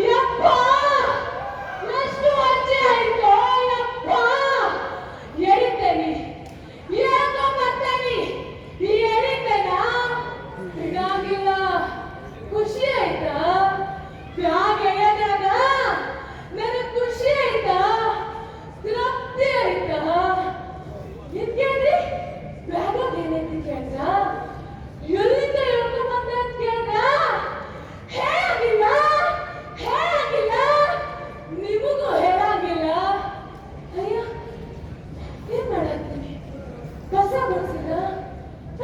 ಯಪ್ಪಾ ಎಷ್ಟು ಅಜ್ಜಿ ಆಯ್ತು ಯಪ್ಪ ಎಳಿತೇನಿ ಯಾಕೋ ಬರ್ತಾನಿ ಈ ಎಳಿತೇನ ಇದಾಗಿಲ್ಲ ಖುಷಿ ಆಯ್ತಾ ಬ್ಯಾಗ್ ಎಳೆದಾಗ ನನಗೆ ಖುಷಿ ಆಯ್ತಾ ತೃಪ್ತಿ ಆಯ್ತಾ ಇದ್ಕೇಳ್ರಿ ಬ್ಯಾಗ್ ಏನೈತಿ ಕೇಳ್ದ ಎಲ್ಲಿಂದ ಹೇಳ್ಕೊಂಡ್ ಬಂದೆ ಅಂತ ಕೇಳ್ದ ಹೇಳಾಗಿಲ್ಲ ಹೇಳಾಗಿಲ್ಲ ನಿಮಗೂ ಹೇಳಾಗಿಲ್ಲ ಅಯ್ಯ ಏನ್ ಮಾಡಾಕ್ತೀನಿ ಕಸ ಗುಡಿಸಿಲ್ಲ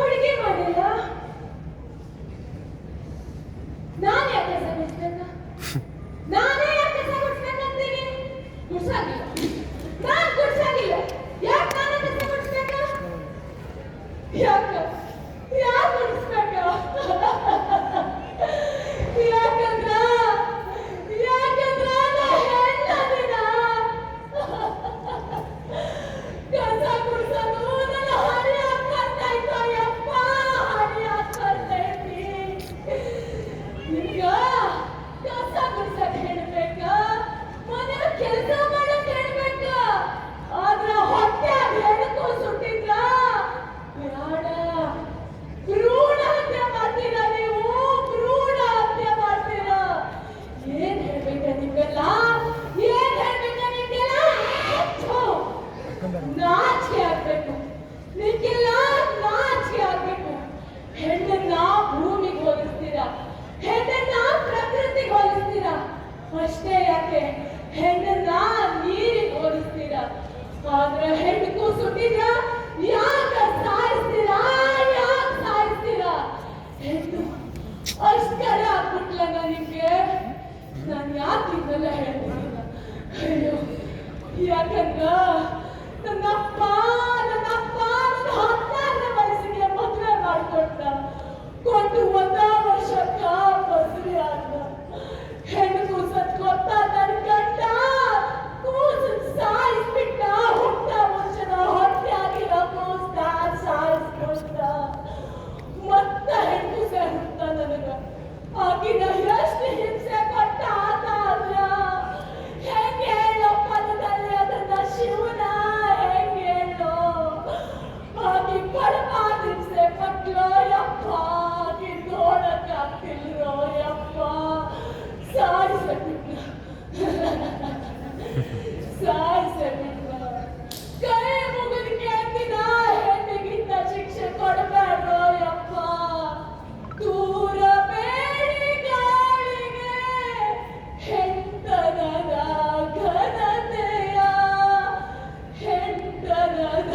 ಅಡಿಗೆ ಮಾಡಿಲ್ಲ ನಾನೇ ಯಾಕೆ ಕಸ ಗುಡಿಸ್ಬೇಕ ನಾನೇ ಯಾಕೆ ಕಸ ಗುಡಿಸ್ಬೇಕಂತೀನಿ ಗುಡ್ಸಾಗಿಲ್ಲ ನಾನ್ ಗುಡ್ಸಾಗಿಲ್ಲ ಯಾಕೆ ನಾನೇ ಕಸ ಗುಡಿಸ್ಬೇಕ ಯಾಕ ಯಾಕೆ ಗುಡಿಸ್ಬೇಕ ಯಾಕಂದ್ರ ಯಾಕಂದ್ರ ನಾ ಹೆಣ್ಣದಿನ ಕಸ ಗುಡ್ಸೋದು ನನ್ನ ಹರಿಯಾಗ ಬರ್ತೈತೋ ಯಪ್ಪ ಹರಿಯಾಗ ಬರ್ತೈತಿ ನಿಮ್ಗ ಕಸ ಗುಡ್ಸಕ್ ಹೇಳ್ಬೇಕ ಮನೆ ಕೆಲಸ ಮಾಡಕ್ ಹೇಳ್ಬೇಕ ಆದ್ರ ಹೊಟ್ಯಾಗ ಹೆಣಕು ಸುಟ್ಟಿದ್ರ ಬೇಡ ಭ್ರೂಣ ಹತ್ಯೆ ಮಾಡ್ತೀರ ನೀವು ಭ್ರೂಣ ಹತ್ಯೆ ಮಾಡ್ತೀರ ಏನ್ ಹೇಳ್ಬೇಕ ನಿಮ್ಗೆಲ್ಲ ಏನ್ ಹೇಳ್ಬೇಕ ನಿಮ್ಗೆಲ್ಲ ಥು, ನಾಚಿಕೆ ಆಗ್ಬೇಕು ನಿಮ್ಗೆಲ್ಲ ನಾಚಿಕೆ ಆಗ್ಬೇಕು ಹೆಣ್ಣನ್ನ ಭೂಮಿಗೆ ಹೋಲಿಸ್ತೀರ ಹೆಣ್ಣನ್ನ ಪ್ರಕೃತಿಗೆ ಹೋಲಿಸ್ತೀರ ಅಷ್ಟೇ ಯಾಕೆ ಹೆಣ್ಣನ್ನ ನೀರಿಗೆ ಹೋಲಿಸ್ತೀರ ಆದ್ರೆ ಹೆಣ್ಣು ಸುಟ್ಟಿದ್ರ ಯಾಕ ಸಾಯಿಸ್ತೀರಾ ಯಾಕೆ ಸಾಯಿಸ್ತೀರಾ ಹೆಣ್ಣು ಅಷ್ಟರ ಆಗ್ಬಿಟ್ಲಲ್ಲ ನಿಮ್ಗೆ ನಾನು ಯಾಕೆ ಇದೆಲ್ಲ ಹೇಳ್ತಿಲ್ಲ ಅಯ್ಯೋ ಯಾಕಂದ್ರ ನನ್ನಪ್ಪ ನನ್ನ 16ನೇ ವಯಸ್ಸಿಗೆ ಮದುವೆ ಮಾಡ್ಕೊಟ್ಟ ಕೊಟ್ಟು ಒಂದ ವರ್ಷಕ್ಕ ಬಸರಿ ಆದ ಹೆಣ್ಣು ಕೂಸತ್ ಗೊತ್ತ ನನ್ನ ಗಂಡ ಕೂಸತ್ ಸಾಯಿಸ್ಬಿಟ್ಟ ಹುಟ್ಟ ಮುಂಚೆನ ಹೊಟ್ಟೆ ಆಗಿರೋ ಕೂಸ್ತ ಸಾಯಿಸ್ಬಿಟ್ಟ ಮತ್ತ ಹೆಣ್ಣು ಕೂಸ ಹುಟ್ಟ ನನಗ ಆಗಿನ ಎಷ್ಟು ಹಿಂಸೆ ಕೊಟ್ಟ ಆತ ಆದ್ರ ಹೆಂಗೆ ಹೇಳೋ ಪದದಲ್ಲಿ ಅದನ್ನ ಶಿವನ ಹೆಂಗೆ ಹೇಳೋ ಆಗಿ ಪರಮಾದ ಹಿಂಸೆ ಪಟ್ಲೋ ಯಪ್ಪ ಆಗಿ ನೋಡಕ್ ಆಗ್ತಿಲ್ರೋ ಯಪ್ಪ ಸಾಯಿಸ್ಬಿಟ್ಟ ಸಾಯಿಸ್ಬಿಟ್ಟ ಕೈ ಮುಗಿದು ಕೇಳ್ತಿನ ಹೆಣ್ಣಿಗಿಂತ ಶಿಕ್ಷೆ ಕೊಡಬೇಡ್ರೋ ಯಪ್ಪ ದೂರ ಬೇಡಿ ಗಾಳಿಗೆ ಹೆಂಡನದ ಘನತೆಯ ಹೆಂಡನದ